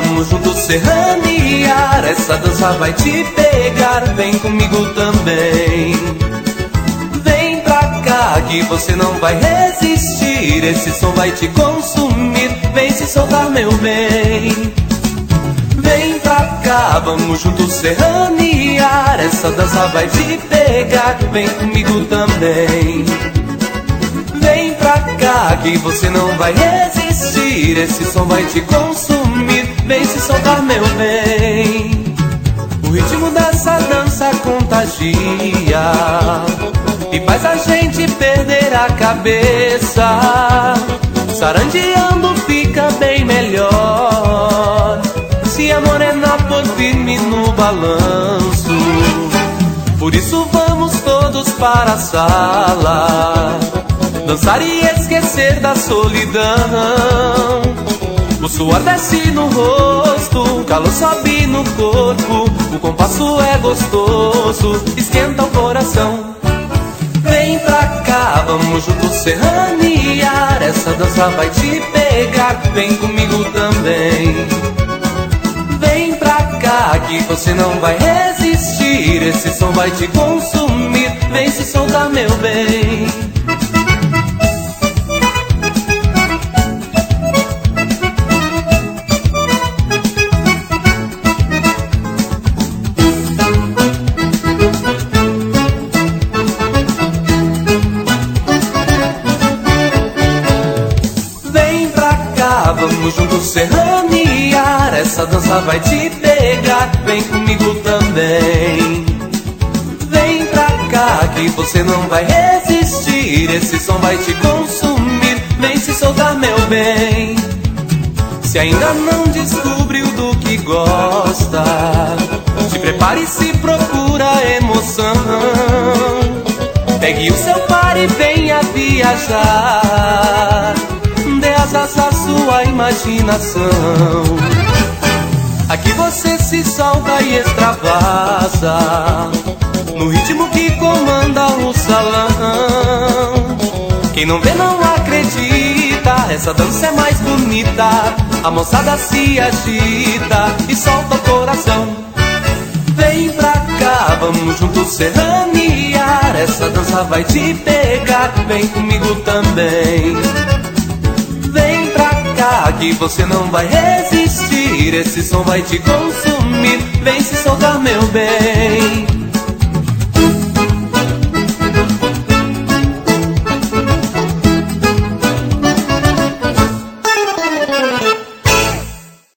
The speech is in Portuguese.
vamos juntos serranear. Essa dança vai te pegar, vem comigo também. Vem pra cá que você não vai resistir, esse som vai te consumir. Vem se soltar, meu bem. Vem pra cá, vamos juntos serranear. Essa dança vai te pegar, vem comigo também. Vem pra cá que você não vai resistir, esse som vai te consumir. Vem se soltar, meu bem. O ritmo dessa dança contagia e faz a gente perder a cabeça. Sarandeando fica bem melhor se a morena for firme no balanço. Por isso vamos todos para a sala, dançar e esquecer da solidão. O suor desce no rosto, o calor sobe no corpo. O compasso é gostoso, esquenta o coração. Vem pra cá, vamos juntos serranear. Essa dança vai te pegar, vem comigo também. Vem pra cá que você não vai resistir, esse som vai te consumir. Vem se soltar, meu bem. Vamos juntos serranear. Essa dança vai te pegar, vem comigo também. Vem pra cá que você não vai resistir, esse som vai te consumir. Vem se soltar, meu bem. Se ainda não descobriu do que gosta, se prepare e se procura emoção. Pegue o seu par e venha viajar, dê asas à sua imaginação. Aqui você se solta e extravasa no ritmo que comanda o salão. Quem não vê não acredita, essa dança é mais bonita. A moçada se agita e solta o coração. Vem pra cá, vamos juntos serranear. Essa dança vai te pegar, vem comigo também. Vem pra cá que você não vai resistir, esse som vai te consumir. Vem se soltar, meu bem.